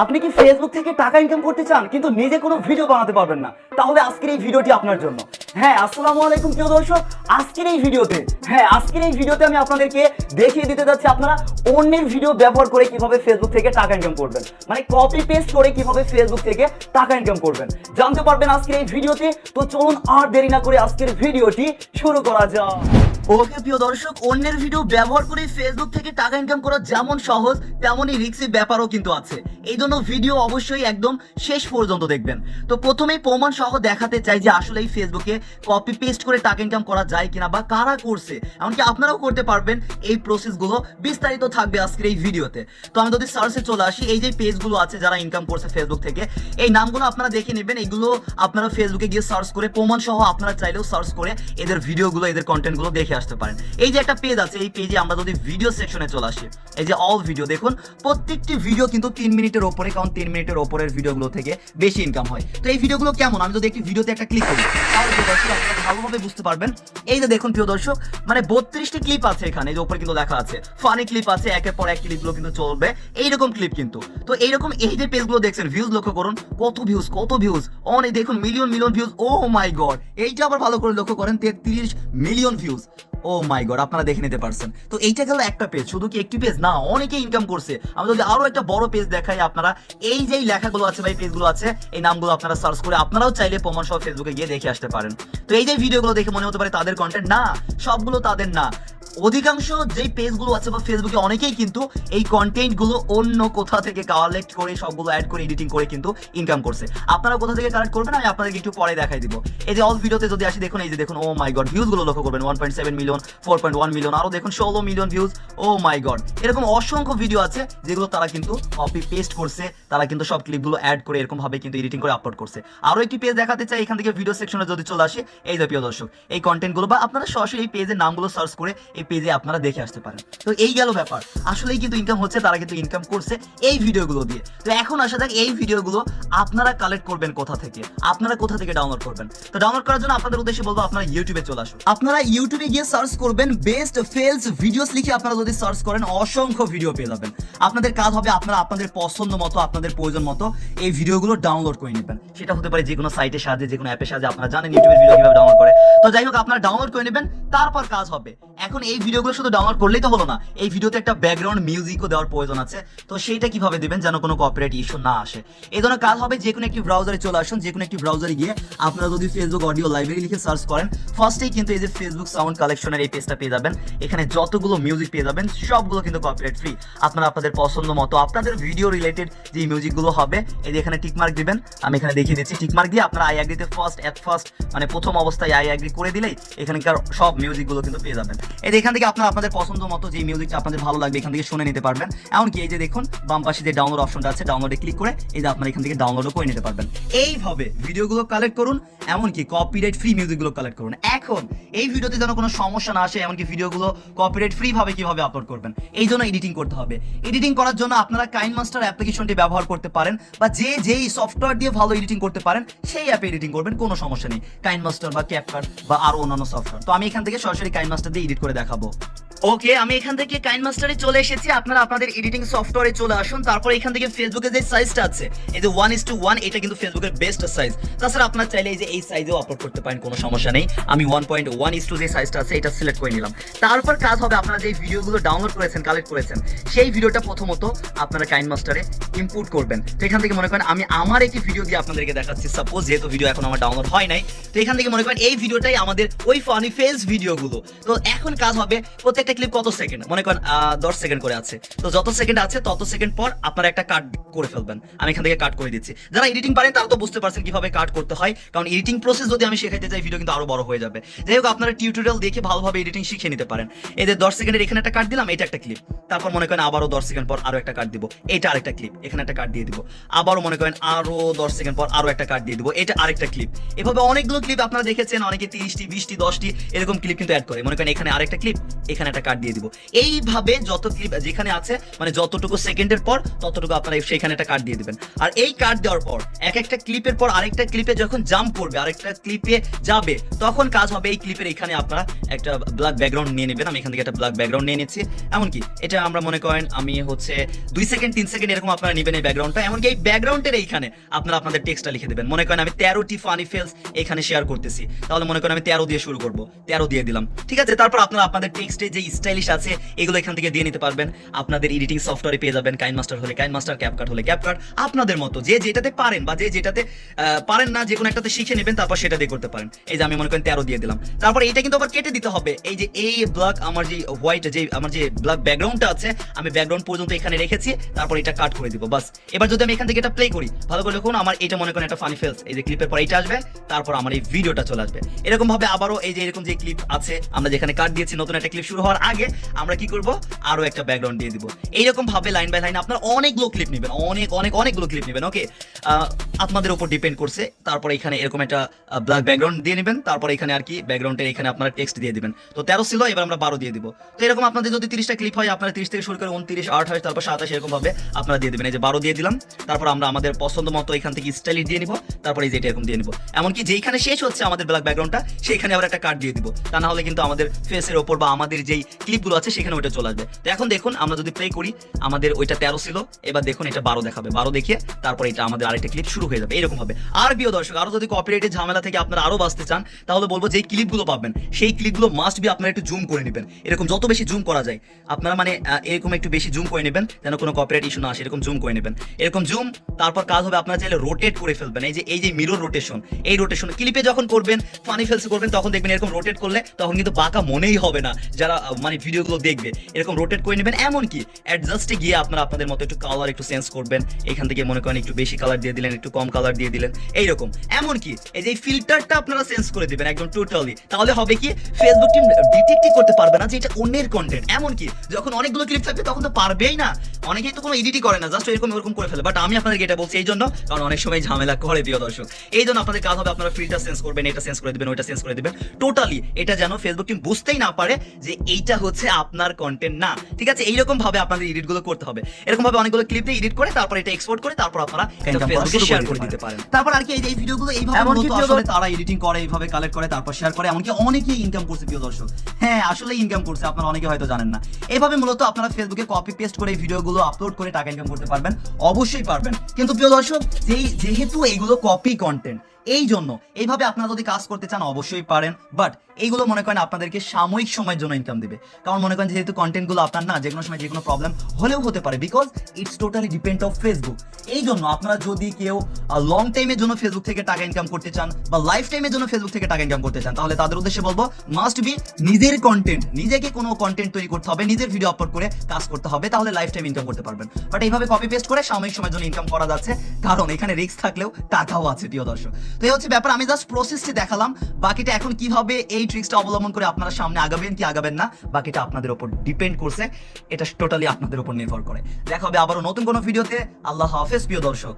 আপনি কি ফেসবুক থেকে টাকা ইনকাম করতে চান কিন্তু নিজে কোনো ভিডিও বানাতে পারবেন না? তাহলে আজকের এই ভিডিওটি আপনার জন্য। হ্যাঁ, আসসালামু আলাইকুম প্রিয় দর্শক। আজকের এই ভিডিওতে আমি আপনাদেরকে দেখিয়ে দিতে যাচ্ছি আপনারা অন্যের ভিডিও ব্যবহার করে কিভাবে ফেসবুক থেকে টাকা ইনকাম করবেন, মানে কপি পেস্ট করে কিভাবে ফেসবুক থেকে টাকা ইনকাম করবেন জানতে পারবেন আজকের এই ভিডিওতে। তো চলুন আর দেরি না করে আজকের ভিডিওটি শুরু করা যাক। ওকে প্রিয় দর্শক, অন্যের ভিডিও ব্যবহার করে ফেসবুক থেকে টাকা ইনকাম করা যেমন সহজ তেমনই রিস্কি ব্যাপারও কিন্তু আছে। এই জন্য ভিডিও অবশ্যই একদম শেষ পর্যন্ত দেখবেন। তো প্রথমেই প্রমাণ সহ দেখাতে চাই যে আসলে এই ফেসবুকে কপি পেস্ট করে টাকা ইনকাম করা যায় কিনা বা কারা করছে, এমনকি আপনারাও করতে পারবেন। এই প্রসেসগুলো বিস্তারিত থাকবে আজকের এই ভিডিওতে। তো আমি যদি সার্চে চলে আসি, এই যে পেজগুলো আছে যারা ইনকাম করছে ফেসবুক থেকে, এই নামগুলো আপনারা দেখে নেবেন। এগুলো আপনারা ফেসবুকে গিয়ে সার্চ করে প্রমাণ সহ আপনারা চাইলেও সার্চ করে এদের ভিডিওগুলো এদের কন্টেন্টগুলো দেখে আসতে পারেন। এই যে একটা পেজ আছে, এই পেজে আমরা যদি ভিডিও সেকশনে চলে আসি, এই যে অল ভিডিও দেখুন, প্রত্যেকটি ভিডিও কিন্তু 3 মিনিটের ওপরে, কারণ 3 মিনিটের ওপরের ভিডিওগুলো থেকে বেশি ইনকাম হয়। তো এই ভিডিওগুলো কেমন, আমি যদি একটি ভিডিওতে একটা ক্লিক করি তাহলে প্রিয় দর্শক আপনারা ভালোভাবে বুঝতে পারবেন। এই যে দেখুন প্রিয় দর্শক, মানে 32টি ক্লিপ আছে এখানে, এই যে উপরে কিন্তু লেখা আছে ফানি ক্লিপ আছে, একের পর এক ক্লিপগুলো কিন্তু চলবে এইরকম ক্লিপ কিন্তু। তো এইরকম এই যে পেজগুলো দেখছেন, ভিউজ লক্ষ্য করুন, কত ভিউজ অনেক দেখুন, মিলিয়ন ভিউজ। ও মাই গড, এইটা আবার ভালো করে লক্ষ্য করেন, 33 মিলিয়ন ভিউজ। ও মাই গড, আপনারা দেখে নিতে পারছেন। তো এইটা গেল একটা পেজ, শুধু কি একটি পেজ না, অনেকে ইনকাম করছে। আমি যদি আরো একটা বড় পেজ দেখাই, আপনারা এই যে লেখাগুলো আছে বা এই পেজগুলো আছে, এই নামগুলো আপনারা সার্চ করে আপনারাও চাইলে প্রমাণ সহ ফেসবুকে গিয়ে দেখে আসতে পারেন। তো এই যে ভিডিওগুলো দেখে মনে হতে পারে তাদের কন্টেন্ট, না, সবগুলো তাদের না। অধিকাংশ যে পেজগুলো আছে বা ফেসবুকে অনেকেই কিন্তু এই কন্টেন্টগুলো অন্য কোথা থেকে কালেক্ট করে সবগুলো অ্যাড করে এডিটিং করে কিন্তু ইনকাম করছে। আপনারা কোথা থেকে কালেক্ট করবেন আমি আপনাদেরকে একটু পরে দেখাই দিব। এই যে অল ভিডিওতে যদি আসি দেখুন, এই যে দেখুন, ও মাই গড, ভিউজগুলো লক্ষ্য করবেন, 1.7 মিলিয়ন, 4.1 মিলিয়ন, আরো দেখুন 16 মিলিয়ন ভিউজ। ও মাই গড, এরকম অসংখ্য ভিডিও আছে যেগুলো তারা কিন্তু কপি পেস্ট করছে, তারা কিন্তু সব ক্লিপগুলো অ্যাড করে এরকম ভাবে কিন্তু এডিটিং করে আপলোড করছে। আরো একটি পেজ দেখাতে চাই, এখান থেকে ভিডিও সেকশনে যদি চলে আসি, এই যে প্রিয় দর্শক, এই কন্টেন্টগুলো বা আপনারা সরাসরি এই পেজের নামগুলো সার্চ করে এই পেজে আপনারা দেখে আসতে পারেন। তো এই গেল ব্যাপার, আসলেই কিন্তু ইনকাম হচ্ছে, তারা কিন্তু ইনকাম করছে এই ভিডিওগুলো দিয়ে। তো এখন আসা যাক, এই ভিডিওগুলো আপনারা কালেক্ট করবেন কোথা থেকে, আপনারা কোথা থেকে ডাউনলোড করবেন। তো ডাউনলোড করার জন্য আপনাদের উদ্দেশ্যে বলবো আপনারা ইউটিউবে চলে আসুন। আপনারা ইউটিউবে গিয়ে সার্চ করবেন বেস্ট ফেলস ভিডিওস লিখে, আপনারা যদি সার্চ করেন অসংখ্য ভিডিও পেয়ে যাবেন। আপনাদের কাজ হবে আপনারা আপনাদের পছন্দ মতো, আপনাদের প্রয়োজন মতো এই ভিডিওগুলো ডাউনলোড করে নেবেন। সেটা হতে পারে যে কোনো সাইটের সাহায্যে, যে কোনো অ্যাপের সাহায্যে, আপনারা জানেন ইউটিউবের ভিডিও কিভাবে ডাউনলোড করে। তো যাই হোক, আপনারা ডাউনলোড করে নেবেন, তারপর কাজ হবে। এখন এই ভিডিওগুলো শুধু ডাউনলোড করলেই তো হলো না, এই ভিডিওতে একটা ব্যাকগ্রাউন্ড মিউজিকও দেওয়ার প্রয়োজন আছে। তো সেইটা কিভাবে দিবেন যেন কোনো কপিরাইট ইস্যু না আসে, এই জন্য কাজ হবে যে কোনো একটি ব্রাউজারে চলে আসুন। যে কোনো একটি ব্রাউজারে গিয়ে আপনারা যদি ফেসবুক অডিও লাইব্রেরি লিখে সার্চ করেন, ফার্স্টেই কিন্তু এই যে ফেসবুক সাউন্ড কালেকশনের এই পেজটা পেয়ে যাবেন। এখানে যতগুলো মিউজিক পেয়ে যাবেন সবগুলো কিন্তু কপিরাইট ফ্রি। আপনারা আপনাদের পছন্দ মতো আপনাদের ভিডিও রিলেটেড যে মিউজিকগুলো হবে, এই যে এখানে টিকমার্ক দিবেন, আমি এখানে দেখিয়ে দিচ্ছি। টিকমার্ক দিয়ে আপনারা আই অ্যাগ্রিতে ফার্স্ট মানে প্রথম অবস্থায় আই অ্যাগ্রি করে দিলেই এখানকার সব মিউজিকগুলো কিন্তু পেয়ে যাবেন। এই যে এখান থেকে আপনারা আপনাদের পছন্দ মতো যে মিউজিকটা আপনাদের ভালো লাগবে এখান থেকে শুনে নিতে পারবেন। এমনকি এই যে দেখুন বাম পাশে যে ডাউনলোড অপশনটা আছে, ডাউনলোডে ক্লিক করে এই যে আপনারা এখান থেকে ডাউনলোডও করে নিতে পারবেন। এইভাবে ভিডিওগুলো কালেক্ট করুন, এমনকি কপিরাইট ফ্রি মিউজিকগুলো কালেক্ট করুন। এখন এই ভিডিওতে যেন কোনো সমস্যা না আসে, এমনকি ভিডিওগুলো কপিরাইট ফ্রি ভাবে কিভাবে আপলোড করবেন, এই জন্য এডিটিং করতে হবে। এডিটিং করার জন্য আপনারা কাইনমাস্টার অ্যাপ্লিকেশনটি ব্যবহার করতে পারেন, বা যেই সফটওয়্যার দিয়ে ভালো এডিটিং করতে পারেন সেই অ্যাপে এডিটিং করবেন, কোনো সমস্যা নেই। কাইনমাস্টার বা ক্যাপকাট বা আরো অন্যান্য সফটওয়্যার। তো আমি এখান থেকে সরাসরি কাইনমাস্টার দিয়ে এডিট করে দেখাবো। ওকে, আমি এখান থেকে কাইনমাস্টারে চলে এসেছি। আপনারা আপনাদের এডিটিং সফটওয়্যারে চলে আসুন। তারপর এখান থেকে ফেসবুকের যে সাইজটা আছে, এই যে 1:1, এটা কিন্তু ফেসবুকের বেস্ট সাইজ। তাছাড়া আপনারা চাইলে এই যে এই সাইজেও আপলোড করতে পারেন, কোনো সমস্যা নেই। আমি 1.1:2 যে সাইজটা আছে এটা সিলেক্ট করে নিলাম। তারপর কাজ হবে, আপনারা যে ভিডিওগুলো ডাউনলোড করেছেন, কালেক্ট করেছেন, সেই ভিডিওটা প্রথমত আপনারা কাইনমাস্টারে ইনপুট করবেন। তো এখান থেকে মনে করেন আমি আমার একটি ভিডিও দিয়ে আপনাদেরকে দেখাচ্ছি, সাপোজ, যেহেতু ভিডিও এখন আমার ডাউনলোড হয় নাই। তো এখান থেকে মনে করেন এই ভিডিওটাই আমাদের ওই ফানি ফেস ভিডিওগুলো। তো এখন কাজ হবে, প্রত্যেকটা ক্লিপ কত সেকেন্ড, মনে করেন 10 সেকেন্ড করে আছে। তো যত সেকেন্ড আছে তত সেকেন্ড পর আপনারা একটা কাট করে ফেলবেন। আমি এখান থেকে কাট করে দিচ্ছি। যারা এডিটিং পারেন তারা তো বুঝতে পারছেন কিভাবে কাট করতে হয়, কারণ এডিটিং প্রসেস যদি আমি শেখাইতে চাই ভিডিও কিন্তু আরো বড় হয়ে যাবে। যাই হোক, আপনারা টিউটোরিয়াল দেখে ভালোভাবে এডিটিং শিখে নিতে পারেন। এদের 10 সেকেন্ডের এখানে একটা কাট দিলাম, এটা একটা ক্লিপ। তারপর মনে করেন আবারও 10 সেকেন্ড পর আরো একটা কাট দিব, এটা আরেকটা ক্লিপ, এখানে একটা কাট দিয়ে দিব। আবারও মনে করেন আরো 10 সেকেন্ড পর আরো একটা কাট দিয়ে দিব, এটা আরেকটা ক্লিপ। এভাবে অনেকগুলো ক্লিপ আপনারা দেখেছেন, অনেকে 30টি, 20টি, 10টি এরকম ক্লিপ কিন্তু অ্যাড করে। মনে করেন এখানে আরেকটা ক্লিপ ক্লিপ, এখানে একটা কাট দিয়ে দিব। এইভাবে যত ক্লিপ যেখানে আছে মানে যতটুকু সেকেন্ডের পর ততটুকু আপনারা সেখানে একটা কাট দিয়ে দিবেন। আর এই কাট দেওয়ার পর এক একটা ক্লিপের পর আরেকটা ক্লিপে যখন জাম্প করবে, আরেকটা ক্লিপে যাবে, তখন কাজ হবে এই ক্লিপের এখানে আপনারা একটা ব্ল্যাক ব্যাকগ্রাউন্ড নিয়ে নেবেন। আমি এখান থেকে একটা ব্ল্যাক ব্যাকগ্রাউন্ড নিয়ে নিচ্ছি। এমনকি এটা আমরা মনে করেন আমি হচ্ছে 2 সেকেন্ড 3 সেকেন্ড এরকম আপনারা নেবেন এই ব্যাকগ্রাউন্ডটা। এমনকি এই ব্যাকগ্রাউন্ডের এইখানে আপনারা আপনাদের টেক্সটটা লিখে দেবেন। মনে করেন আমি 13টি ফানি ফেলস এখানে শেয়ার করতেছি, তাহলে মনে করেন আমি 13 দিয়ে শুরু করব, 13 দিয়ে দিলাম, ঠিক আছে। তারপর আপনারা আপনাদের টেক্সটে যে স্টাইলিশ আছে এগুলো এখান থেকে দিয়ে নিতে পারবেন। আপনাদের এডিটিং সফটওয়্যারে পেয়ে যাবেন, কাইনমাস্টার হলে কাইনমাস্টার, ক্যাপকাট হলে ক্যাপকাট, আপনাদের মতো যে যেটাতে পারেন বা যে যেটাতে পারেন না যে কোনো একটাতে শিখে নেবেন, তারপর সেটা দিয়ে করতে পারেন। এই যে আমি মনে করেন 13 দিয়ে দিলাম। তারপর এইটা কিন্তু আবার কেটে দিতে হবে। এই যে এই ব্ল্যাক আমার যে হোয়াইট যে আমার যে ব্ল্যাক ব্যাকগ্রাউন্ডটা আছে আমি ব্যাকগ্রাউন্ড পর্যন্ত এখানে রেখেছি, তারপর এটা কাট করে দিব বাস। এবার যদি আমি এখান থেকে এটা প্লে করি, ভালো করে দেখুন আমার এটা মনে করেন একটা ফানি ফেলস, এই যে ক্লিপের পর এইটা আসবে, তারপর আমার এই ভিডিওটা চলে আসবে। এরকম ভাবে আবারও এই যে এরকম যে ক্লিপ আছে আমরা যেখানে কাট দিয়েছি, নতুন একটা ক্লিপ শুরু হওয়ার আগে আমরা কি করব, আরো একটা ব্যাকগ্রাউন্ড দিয়ে দিব। এইরকম ভাবে লাইন বাই লাইন আপনারা অনেকগুলো ক্লিপ নেবেন, অনেকগুলো ক্লিপ নেবেন। ওকে, আপনাদের উপর ডিপেন্ড করছে। তারপর এখানে এরকম একটা ব্ল্যাক ব্যাকগ্রাউন্ড দিয়ে নেবেন। তারপর এখানে আর কি ব্যাকগ্রাউন্ডের এখানে আপনারা টেক্সট দিয়ে দিবেন। তো 13 ছিল, এবার আমরা 12 দিয়ে দিব। তো এরকম আপনাদের যদি 30টা ক্লিপ হয়, আপনারা 30 থেকে শুরু করে 29, 28, তারপর 27 এরকম ভাবে আপনারা দিয়ে দিবেন। এই যে 12 দিয়ে দিলাম। তারপর আমরা আমাদের পছন্দ মতো এখান থেকে স্টাইলিশ দিয়ে নিব। তারপর এই যে এটা এরকম দিয়ে নিব। এমনকি যেখানে শেষ হচ্ছে আমাদের ব্ল্যাক ব্যাকগ্রাউন্ডটা, সেইখানে আবার একটা কাট দিয়ে দিব। তা না হলে কিন্তু আমাদের ফেসের ওপর বা আমাদের যেই ক্লিপগুলো আছে সেখানে ওইটা চলে আসবে। তো এখন দেখুন আমরা যদি প্লে করি, আমাদের ওইটা 13 ছিল, এবার দেখুন এটা 12 দেখাবে। 12 দেখিয়ে তারপর এটা আমাদের আরেকটা ক্লিপ শুরু হয়ে যাবে। এরকম হবে। আর প্রিয় দর্শক, আরো যদি কপিরাইটের ঝামেলা থেকে আপনারা আরো বাঁচতে চান, তাহলে বলবো যে ক্লিপগুলো পাবেন সেই ক্লিপগুলো মাস্ট বি আপনারা একটু জুম করে নেবেন। এরকম যত বেশি জুম করা যায় আপনারা মানে এরকম একটু বেশি জুম করে নেবেন, যেন কোনো কপিরাইট ইস্যু না আসে। এরকম জুম করে নেবেন, এরকম জুম। তারপর কাজ হবে আপনারা চাইলে রোটেট করে ফেলবেন। এই যে মিরর রোটেশন, এই রোটেশন ক্লিপে যখন করবেন, ফানি ফেলস করবেন, তখন দেখবেন এরকম রোটেট করলে তখন কিন্তু বাঁকা মনেই হবে না যারা মানে ভিডিওগুলো দেখবে। এরকম রোটেট করে নেবেন। এমনকি অ্যাডজাস্টে গিয়ে আপনারা আপনাদের মতো একটু কালার একটু চেঞ্জ করবেন। এখান থেকে মনে করেন একটু বেশি কালার দিয়ে দিলেন, একটু কম কালার দিয়ে দিলেন, এইরকম। এমনকি এই যে ফিল্টারটা আপনারা চেঞ্জ করে দিবেন একদম টোটালি। তাহলে হবে কি, ফেসবুক টিম ডিটেক্টই করতে পারবে না যে এটা অন্যের কন্টেন্ট। এমনকি যখন অনেকগুলো ক্লিপ থাকবে তখন তো পারবেই না। অনেকেই তো কোনো এডিটই করে না, জাস্ট এরকম করে ফেলে। বাট আমি আপনাদেরকে এটা বলছি এই জন্য, কারণ অনেক সময় ঝামেলা করে প্রিয় দর্শক। এই জন্য আপনাদের কাজ হবে আপনারা ফিল্টার চেঞ্জ করবেন, এটা চেঞ্জ করে দিবেন, ওইটা চেঞ্জ করে দিবেন টোটালি। এটা যেন ফেসবুক টিম বুঝতেই না পারে যে এইটা হচ্ছে আপনার কন্টেন্ট না, ঠিক আছে। এইরকম ভাবে আপনাদের এডিট গুলো করতে হবে। এরকম ভাবে অনেকগুলো ক্লিপ দিয়ে এডিট করে তারপর এটা এক্সপোর্ট করে তারপর আপনারা ফেসবুকে শেয়ার করে দিতে পারেন। তারপর আর কি এই ভিডিওগুলো এইভাবে মূলত আসলে তারা এডিটিং করে, এইভাবে কালেক্ট করে তারপর শেয়ার করে। এমনকি অনেকেই ইনকাম করছে প্রিয় দর্শক। হ্যাঁ, আসলে ইনকাম করছে, আপনারা অনেকে হয়তো জানেন না। এইভাবে মূলত আপনারা ফেসবুকে কপি পেস্ট করে এই ভিডিওগুলো আপলোড করে টাকা ইনকাম করতে পারবেন, অবশ্যই পারবেন। কিন্তু প্রিয় দর্শক, যেহেতু এইগুলো কপি কন্টেন্ট, এই জন্য এইভাবে আপনারা যদি কাজ করতে চান অবশ্যই পারেন। বাট এইগুলো মনে করেন আপনাদেরকে সাময়িক সময়ের জন্য ইনকাম দিবে। কারণ মনে করেন যেহেতু কন্টেন্টগুলো আপনার না, যে কোনো সময় যে কোনো প্রবলেম হলেও হতে পারে, because it's totally depend of Facebook. এই জন্য আপনারা যদি কেউ লং টাইমের জন্য ফেসবুক থেকে টাকা ইনকাম করতে চান বা লাইফ টাইমের জন্য ফেসবুক থেকে টাকা ইনকাম করতে চান, তাহলে তাদের উদ্দেশ্যে বলবো মাস্ট বি নিজের কন্টেন্ট, নিজেকে কোনো কন্টেন্ট তৈরি করতে হবে, নিজের ভিডিও আপলোড করে কাজ করতে হবে, তাহলে লাইফ টাইম ইনকাম করতে পারবেন। বাট এইভাবে কপি পেস্ট করে সাময়িক সময়ের জন্য ইনকাম করা যাচ্ছে, কারণ এখানে রিস্ক থাকলেও টাকাও আছে প্রিয় দর্শক। তো এই হচ্ছে ব্যাপার। আমি জাস্ট প্রসেসটি দেখালাম, বাকিটা এখন কিভাবে এই ট্রিক্সটা অবলম্বন করে আপনারা সামনে আগাবেন কি আগাবেন না, বাকিটা আপনাদের উপর ডিপেন্ড করছে। এটা টোটালি আপনাদের উপর নির্ভর করে। দেখা হবে আবারও নতুন কোনো ভিডিওতে। আল্লাহ হাফেজ প্রিয় দর্শক।